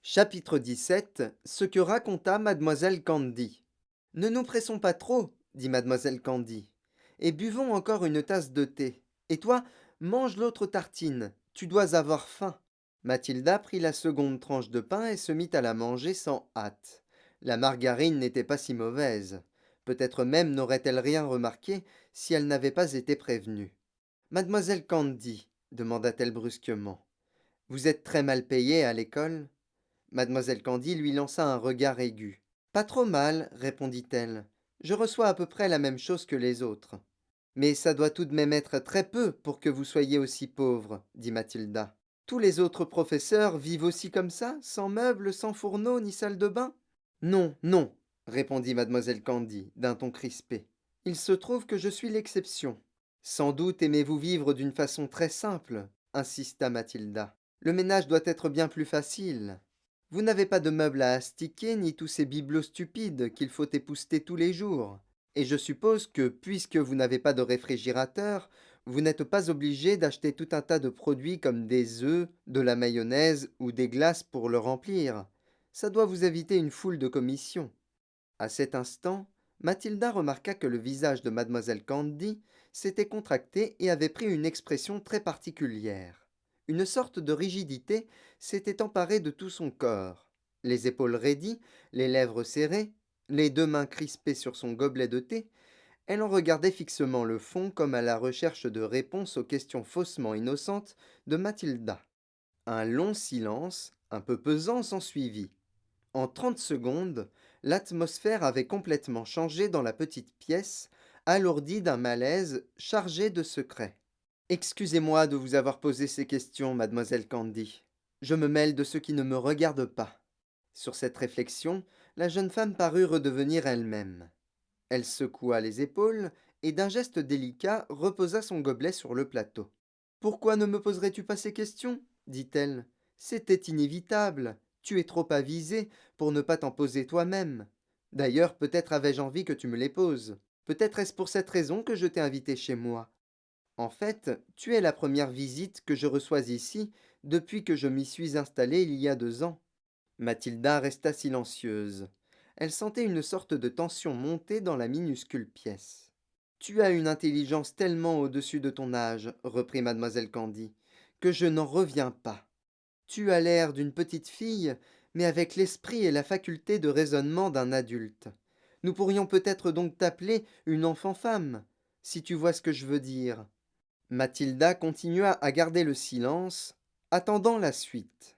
Chapitre 17. Ce que raconta mademoiselle Candy. Ne nous pressons pas trop, dit mademoiselle Candy, et buvons encore une tasse de thé. Et toi, mange l'autre tartine, tu dois avoir faim. Mathilda prit la seconde tranche de pain et se mit à la manger sans hâte. La margarine n'était pas si mauvaise. Peut-être même n'aurait-elle rien remarqué si elle n'avait pas été prévenue. Mademoiselle Candy, demanda-t-elle brusquement, vous êtes très mal payée à l'école? Mademoiselle Candy lui lança un regard aigu. Pas trop mal, répondit-elle. Je reçois à peu près la même chose que les autres. Mais ça doit tout de même être très peu pour que vous soyez aussi pauvre, dit Mathilda. Tous les autres professeurs vivent aussi comme ça, sans meubles, sans fourneau, ni salle de bain? Non, non, répondit mademoiselle Candy, d'un ton crispé. Il se trouve que je suis l'exception. Sans doute aimez-vous vivre d'une façon très simple, insista Mathilda. Le ménage doit être bien plus facile. Vous n'avez pas de meubles à astiquer, ni tous ces bibelots stupides qu'il faut épousseter tous les jours. Et je suppose que, puisque vous n'avez pas de réfrigérateur, vous n'êtes pas obligé d'acheter tout un tas de produits comme des œufs, de la mayonnaise ou des glaces pour le remplir. Ça doit vous éviter une foule de commissions. À cet instant, Mathilda remarqua que le visage de mademoiselle Candy s'était contracté et avait pris une expression très particulière. Une sorte de rigidité s'était emparée de tout son corps. Les épaules raidies, les lèvres serrées, les deux mains crispées sur son gobelet de thé, elle en regardait fixement le fond comme à la recherche de réponses aux questions faussement innocentes de Mathilda. Un long silence, un peu pesant, s'ensuivit. En 30 secondes, l'atmosphère avait complètement changé dans la petite pièce, alourdie d'un malaise chargé de secrets. Excusez-moi de vous avoir posé ces questions, mademoiselle Candy. Je me mêle de ce qui ne me regarde pas. Sur cette réflexion, la jeune femme parut redevenir elle-même. Elle secoua les épaules et d'un geste délicat reposa son gobelet sur le plateau. Pourquoi ne me poserais-tu pas ces questions? Dit-elle. C'était inévitable. Tu es trop avisé pour ne pas t'en poser toi-même. D'ailleurs, peut-être avais-je envie que tu me les poses. Peut-être est-ce pour cette raison que je t'ai invité chez moi. En fait, tu es la première visite que je reçois ici depuis que je m'y suis installée il y a 2 ans. Mathilda resta silencieuse. Elle sentait une sorte de tension monter dans la minuscule pièce. Tu as une intelligence tellement au-dessus de ton âge, reprit mademoiselle Candy, que je n'en reviens pas. Tu as l'air d'une petite fille, mais avec l'esprit et la faculté de raisonnement d'un adulte. Nous pourrions peut-être donc t'appeler une enfant-femme, si tu vois ce que je veux dire. Mathilda continua à garder le silence, attendant la suite.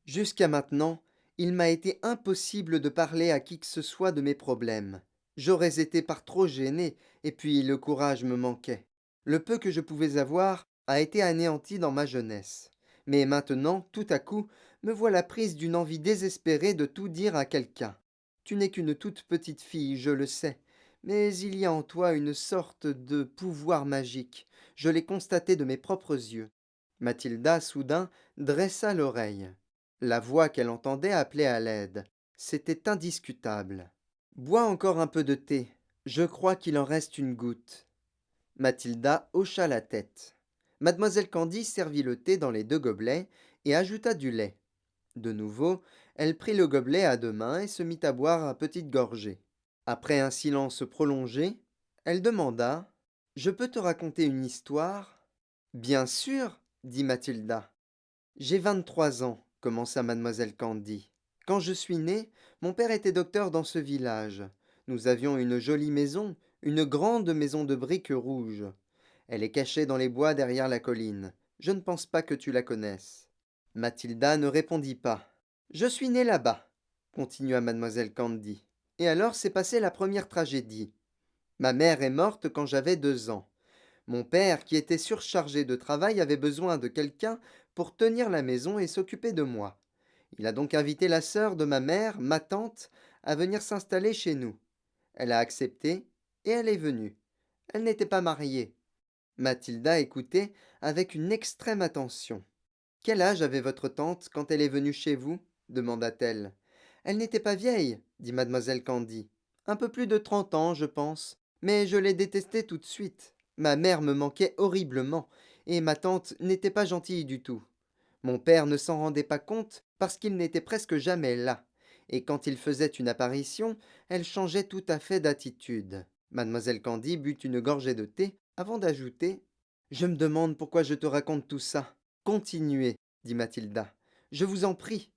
Jusqu'à maintenant, il m'a été impossible de parler à qui que ce soit de mes problèmes. J'aurais été par trop gêné, et puis le courage me manquait. Le peu que je pouvais avoir a été anéanti dans ma jeunesse. Mais maintenant, tout à coup, me voilà prise d'une envie désespérée de tout dire à quelqu'un. Tu n'es qu'une toute petite fille, je le sais, mais il y a en toi une sorte de pouvoir magique. Je l'ai constaté de mes propres yeux. Mathilda, soudain, dressa l'oreille. La voix qu'elle entendait appelait à l'aide. C'était indiscutable. Bois encore un peu de thé. Je crois qu'il en reste une goutte. Mathilda hocha la tête. Mademoiselle Candy servit le thé dans les 2 gobelets et ajouta du lait. De nouveau, elle prit le gobelet à 2 mains et se mit à boire à petites gorgées. Après un silence prolongé, elle demanda: Je peux te raconter une histoire? Bien sûr, dit Mathilda. J'ai 23 ans, commença mademoiselle Candy. Quand je suis née, mon père était docteur dans ce village. Nous avions une jolie maison, une grande maison de briques rouges. Elle est cachée dans les bois derrière la colline. Je ne pense pas que tu la connaisses. Mathilda ne répondit pas. Je suis née là-bas, continua mademoiselle Candy. Et alors s'est passée la première tragédie. Ma mère est morte quand j'avais 2 ans. Mon père, qui était surchargé de travail, avait besoin de quelqu'un pour tenir la maison et s'occuper de moi. Il a donc invité la sœur de ma mère, ma tante, à venir s'installer chez nous. Elle a accepté et elle est venue. Elle n'était pas mariée. Mathilda écoutait avec une extrême attention. Quel âge avait votre tante quand elle est venue chez vous? Demanda-t-elle. Elle n'était pas vieille, dit mademoiselle Candy. Un peu plus de 30 ans, je pense. Mais je l'ai détestée tout de suite. Ma mère me manquait horriblement, et ma tante n'était pas gentille du tout. Mon père ne s'en rendait pas compte parce qu'il n'était presque jamais là, et quand il faisait une apparition, elle changeait tout à fait d'attitude. Mademoiselle Candy but une gorgée de thé avant d'ajouter: Je me demande pourquoi je te raconte tout ça. Continuez, dit Mathilda. Je vous en prie.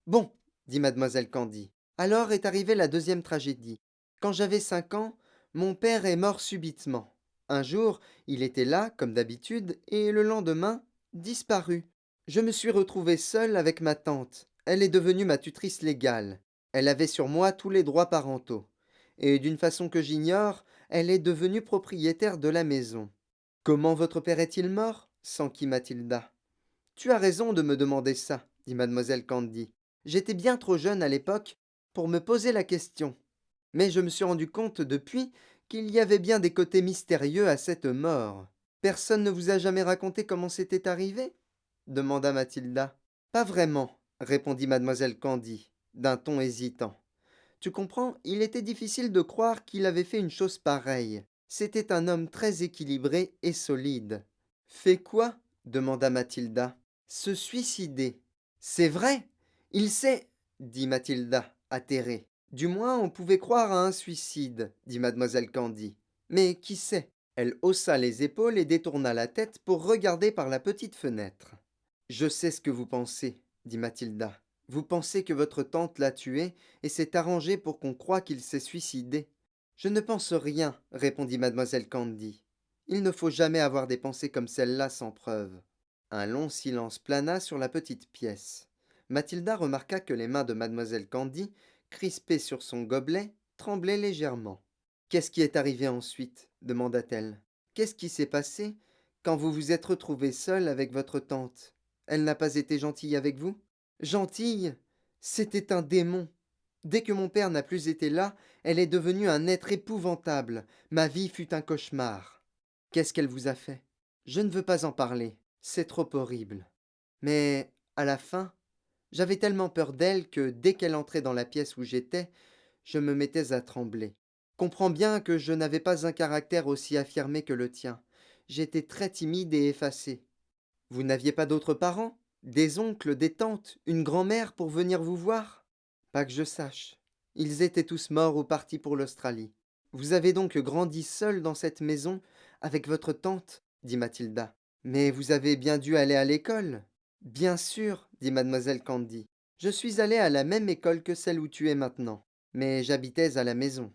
Bon, dit mademoiselle Candy. Alors est arrivée la deuxième tragédie. Quand j'avais 5 ans, mon père est mort subitement. Un jour, il était là, comme d'habitude, et le lendemain, disparu. Je me suis retrouvée seule avec ma tante. Elle est devenue ma tutrice légale. Elle avait sur moi tous les droits parentaux. Et d'une façon que j'ignore, elle est devenue propriétaire de la maison. Comment votre père est-il mort? S'enquit Mathilda. Tu as raison de me demander ça, dit mademoiselle Candy. J'étais bien trop jeune à l'époque pour me poser la question. Mais je me suis rendu compte depuis qu'il y avait bien des côtés mystérieux à cette mort. Personne ne vous a jamais raconté comment c'était arrivé? Demanda Mathilda. Pas vraiment, répondit mademoiselle Candy, d'un ton hésitant. Tu comprends, il était difficile de croire qu'il avait fait une chose pareille. C'était un homme très équilibré et solide. Fait quoi? Demanda Mathilda. Se suicider. C'est vrai? Il sait, dit Mathilda, atterrée. Du moins, on pouvait croire à un suicide, dit mademoiselle Candy. Mais qui sait? Elle haussa les épaules et détourna la tête pour regarder par la petite fenêtre. Je sais ce que vous pensez, dit Mathilda. Vous pensez que votre tante l'a tué et s'est arrangée pour qu'on croie qu'il s'est suicidé. Je ne pense rien, répondit mademoiselle Candy. Il ne faut jamais avoir des pensées comme celle-là sans preuve. Un long silence plana sur la petite pièce. Mathilda remarqua que les mains de mademoiselle Candy, crispées sur son gobelet, tremblaient légèrement. Qu'est-ce qui est arrivé ensuite? Demanda-t-elle. Qu'est-ce qui s'est passé quand vous vous êtes retrouvée seule avec votre tante? Elle n'a pas été gentille avec vous? Gentille? C'était un démon. Dès que mon père n'a plus été là, elle est devenue un être épouvantable. Ma vie fut un cauchemar. Qu'est-ce qu'elle vous a fait? Je ne veux pas en parler. C'est trop horrible. Mais, à la fin, j'avais tellement peur d'elle que dès qu'elle entrait dans la pièce où j'étais, je me mettais à trembler. Comprends bien que je n'avais pas un caractère aussi affirmé que le tien. J'étais très timide et effacée. Vous n'aviez pas d'autres parents? Des oncles, des tantes, une grand-mère pour venir vous voir? Pas que je sache. Ils étaient tous morts ou partis pour l'Australie. Vous avez donc grandi seul dans cette maison avec votre tante? Dit Mathilda. Mais vous avez bien dû aller à l'école. Bien sûr, dit mademoiselle Candy. Je suis allée à la même école que celle où tu es maintenant, mais j'habitais à la maison.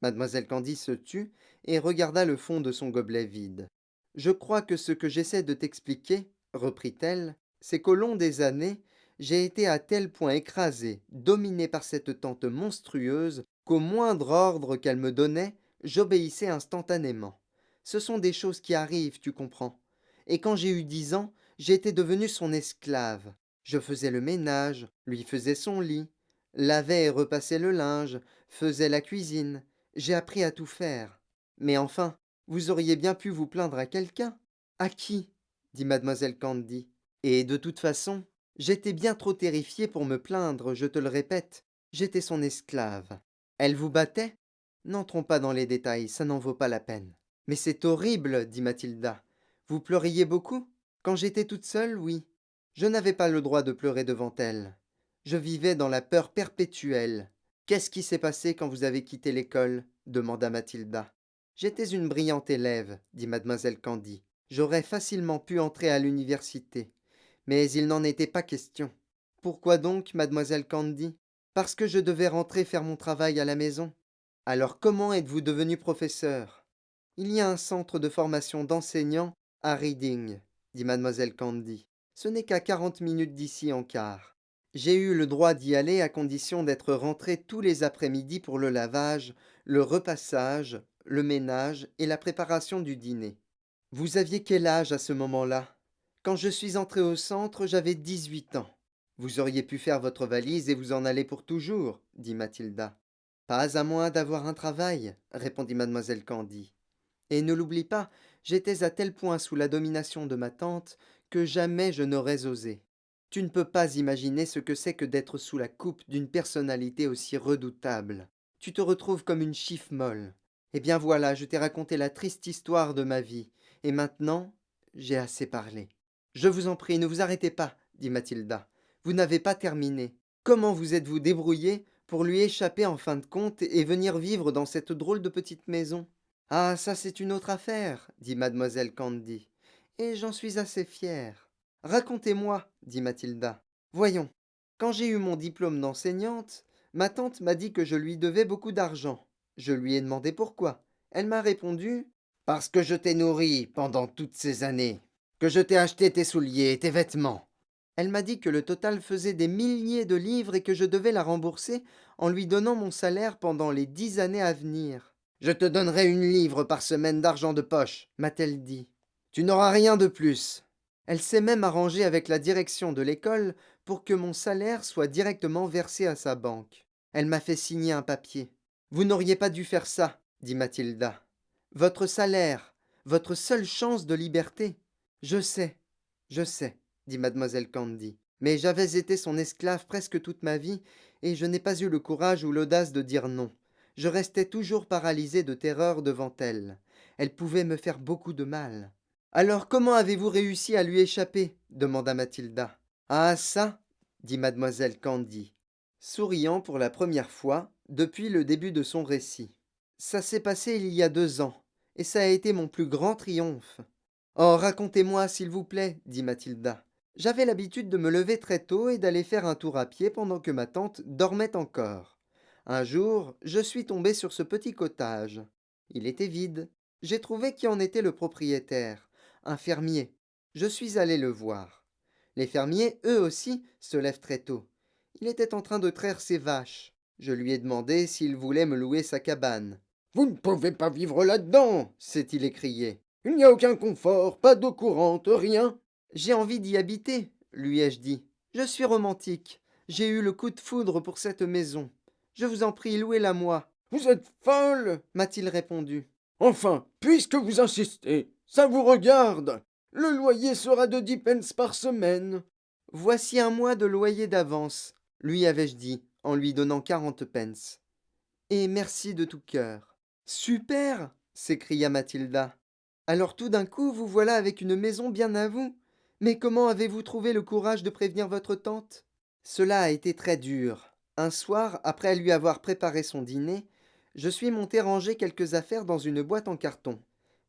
Mademoiselle Candy se tut et regarda le fond de son gobelet vide. Je crois que ce que j'essaie de t'expliquer, reprit-elle, c'est qu'au long des années, j'ai été à tel point écrasée, dominée par cette tante monstrueuse, qu'au moindre ordre qu'elle me donnait, j'obéissais instantanément. Ce sont des choses qui arrivent, tu comprends. Et quand j'ai eu 10 ans, j'étais devenue son esclave. Je faisais le ménage, lui faisais son lit, lavais et repassais le linge, faisais la cuisine. J'ai appris à tout faire. Mais enfin, vous auriez bien pu vous plaindre à quelqu'un. À qui? Dit mademoiselle Candy. Et de toute façon, j'étais bien trop terrifiée pour me plaindre, je te le répète. J'étais son esclave. Elle vous battait? N'entrons pas dans les détails, ça n'en vaut pas la peine. Mais c'est horrible, dit Mathilda. Vous pleuriez beaucoup? Quand j'étais toute seule, oui. Je n'avais pas le droit de pleurer devant elle. Je vivais dans la peur perpétuelle. Qu'est-ce qui s'est passé quand vous avez quitté l'école? Demanda Mathilda. J'étais une brillante élève, dit mademoiselle Candy. J'aurais facilement pu entrer à l'université. Mais il n'en était pas question. Pourquoi donc, mademoiselle Candy? Parce que je devais rentrer faire mon travail à la maison. Alors comment êtes-vous devenue professeur? Il y a un centre de formation d'enseignants à Reading, dit mademoiselle Candy. Ce n'est qu'à 40 minutes d'ici en car. J'ai eu le droit d'y aller à condition d'être rentrée tous les après-midi pour le lavage, le repassage, le ménage et la préparation du dîner. Vous aviez quel âge à ce moment-là? Quand je suis entrée au centre, j'avais 18 ans. Vous auriez pu faire votre valise et vous en aller pour toujours, dit Mathilda. Pas à moins d'avoir un travail, répondit mademoiselle Candy. Et ne l'oublie pas, j'étais à tel point sous la domination de ma tante que jamais je n'aurais osé. Tu ne peux pas imaginer ce que c'est que d'être sous la coupe d'une personnalité aussi redoutable. Tu te retrouves comme une chiffe-molle. Eh bien voilà, je t'ai raconté la triste histoire de ma vie, et maintenant, j'ai assez parlé. Je vous en prie, ne vous arrêtez pas, dit Mathilda. vous n'avez pas terminé. Comment vous êtes-vous débrouillé pour lui échapper en fin de compte et venir vivre dans cette drôle de petite maison? Ah, ça c'est une autre affaire, dit mademoiselle Candy, et j'en suis assez fière. Racontez-moi, dit Mathilda. Voyons, quand j'ai eu mon diplôme d'enseignante, ma tante m'a dit que je lui devais beaucoup d'argent. Je lui ai demandé pourquoi. Elle m'a répondu: parce que je t'ai nourri pendant toutes ces années, que je t'ai acheté tes souliers et tes vêtements. Elle m'a dit que le total faisait des milliers de livres et que je devais la rembourser en lui donnant mon salaire pendant les 10 années à venir. Je te donnerai 1 livre par semaine d'argent de poche, m'a-t-elle dit. Tu n'auras rien de plus. Elle s'est même arrangée avec la direction de l'école pour que mon salaire soit directement versé à sa banque. Elle m'a fait signer un papier. Vous n'auriez pas dû faire ça, dit Mathilda. Votre salaire, votre seule chance de liberté. Je sais, dit mademoiselle Candy. Mais j'avais été son esclave presque toute ma vie, et je n'ai pas eu le courage ou l'audace de dire non. Je restais toujours paralysé de terreur devant elle. Elle pouvait me faire beaucoup de mal. Alors comment avez-vous réussi à lui échapper demanda Mathilda. Ah ça, dit mademoiselle Candy, souriant pour la première fois depuis le début de son récit. Ça s'est passé il y a 2 ans, et ça a été mon plus grand triomphe. Oh, racontez-moi, s'il vous plaît, dit Mathilda. J'avais l'habitude de me lever très tôt et d'aller faire un tour à pied pendant que ma tante dormait encore. Un jour, je suis tombé sur ce petit cottage. Il était vide. J'ai trouvé qui en était le propriétaire, un fermier. Je suis allé le voir. Les fermiers, eux aussi, se lèvent très tôt. Il était en train de traire ses vaches. Je lui ai demandé s'il voulait me louer sa cabane. Vous ne pouvez pas vivre là-dedans, s'est-il écrié. Il n'y a aucun confort, pas d'eau courante, rien. J'ai envie d'y habiter, lui ai-je dit. Je suis romantique. J'ai eu le coup de foudre pour cette maison. Je vous en prie, louez-la moi. Vous êtes folle, m'a-t-il répondu. Enfin, puisque vous insistez, ça vous regarde. Le loyer sera de 10 pence par semaine. Voici un mois de loyer d'avance, lui avais-je dit, en lui donnant 40 pence. Et merci de tout cœur. Super, s'écria Mathilda. Alors tout d'un coup, vous voilà avec une maison bien à vous. Mais comment avez-vous trouvé le courage de prévenir votre tante? Cela a été très dur. Un soir, après lui avoir préparé son dîner, je suis monté ranger quelques affaires dans une boîte en carton.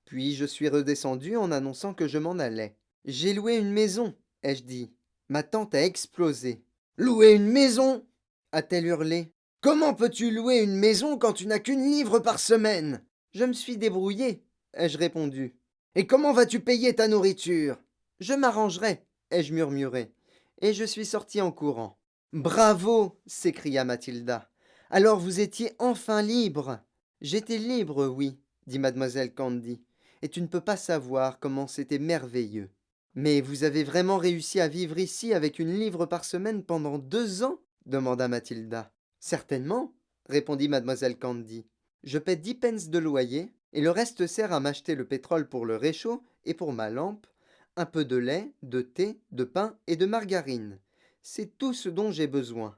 Puis je suis redescendu en annonçant que je m'en allais. J'ai loué une maison, ai-je dit. Ma tante a explosé. Louer une maison? A-t-elle hurlé. Comment peux-tu louer une maison quand tu n'as qu'1 livre par semaine? Je me suis débrouillé, ai-je répondu. Et comment vas-tu payer ta nourriture? Je m'arrangerai, ai-je murmuré, et je suis sorti en courant. Bravo, s'écria Mathilda. Alors vous étiez enfin libre. J'étais libre, oui, dit mademoiselle Candy, et tu ne peux pas savoir comment c'était merveilleux. Mais vous avez vraiment réussi à vivre ici avec 1 livre par semaine pendant 2 ans? Demanda Mathilda. Certainement, répondit mademoiselle Candy. Je paie 10 pence de loyer, et le reste sert à m'acheter le pétrole pour le réchaud et pour ma lampe, un peu de lait, de thé, de pain et de margarine. C'est tout ce dont j'ai besoin.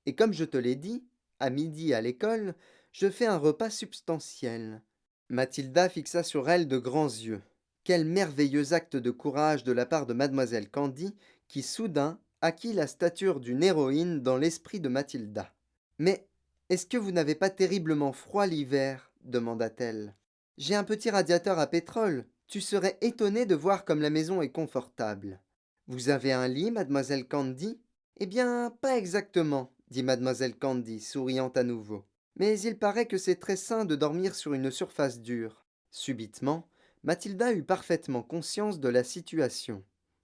Et comme je te l'ai dit, à midi à l'école, je fais un repas substantiel. Mathilda fixa sur elle de grands yeux. Quel merveilleux acte de courage de la part de mademoiselle Candy, qui soudain acquit la stature d'une héroïne dans l'esprit de Mathilda. Mais est-ce que vous n'avez pas terriblement froid l'hiver? Demanda-t-elle. J'ai un petit radiateur à pétrole. Tu serais étonnée de voir comme la maison est confortable. Vous avez un lit, mademoiselle Candy? Eh bien, pas exactement, dit mademoiselle Candy, souriant à nouveau. Mais il paraît que c'est très sain de dormir sur une surface dure. Subitement, Mathilda eut parfaitement conscience de la situation.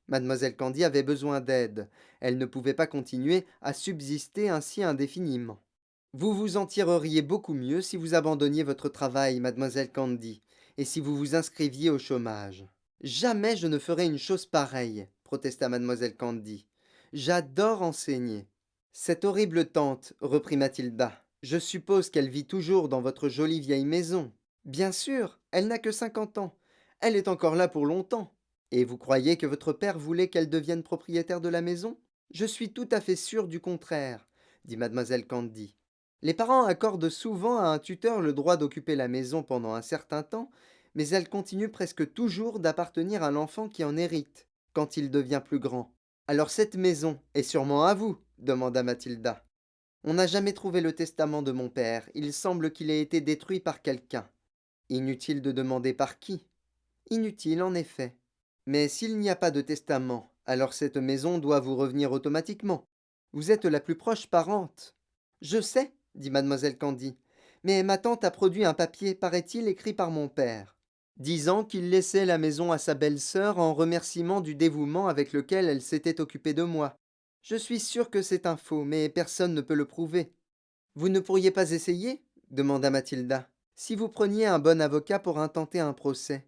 Mademoiselle Candy avait besoin d'aide. Elle ne pouvait pas continuer à subsister ainsi indéfiniment. Vous vous en tireriez beaucoup mieux si vous abandonniez votre travail, mademoiselle Candy, et si vous vous inscriviez au chômage. Jamais je ne ferai une chose pareille, protesta mademoiselle Candy. J'adore enseigner. Cette horrible tante, reprit Mathilda, je suppose qu'elle vit toujours dans votre jolie vieille maison. Bien sûr, elle n'a que 50 ans. Elle est encore là pour longtemps. Et vous croyez que votre père voulait qu'elle devienne propriétaire de la maison? Je suis tout à fait sûre du contraire, dit mademoiselle Candy. Les parents accordent souvent à un tuteur le droit d'occuper la maison pendant un certain temps, mais elle continue presque toujours d'appartenir à l'enfant qui en hérite, quand il devient plus grand. Alors cette maison est sûrement à vous, demanda Mathilda. On n'a jamais trouvé le testament de mon père. Il semble qu'il ait été détruit par quelqu'un. Inutile de demander par qui. Inutile, en effet. Mais s'il n'y a pas de testament, alors cette maison doit vous revenir automatiquement. Vous êtes la plus proche parente. Je sais, dit mademoiselle Candy, mais ma tante a produit un papier, paraît-il, écrit par mon père, disant qu'il laissait la maison à sa belle-sœur en remerciement du dévouement avec lequel elle s'était occupée de moi. Je suis sûre que c'est un faux, mais personne ne peut le prouver. Vous ne pourriez pas essayer demanda Mathilda. Si vous preniez un bon avocat pour intenter un procès.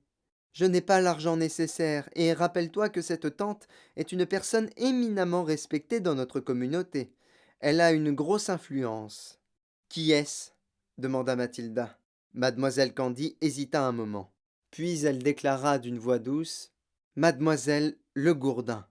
Je n'ai pas l'argent nécessaire, et rappelle-toi que cette tante est une personne éminemment respectée dans notre communauté. Elle a une grosse influence. Qui est-ce demanda Mathilda. Mademoiselle Candy hésita un moment. Puis elle déclara d'une voix douce. Mademoiselle Le Gourdin.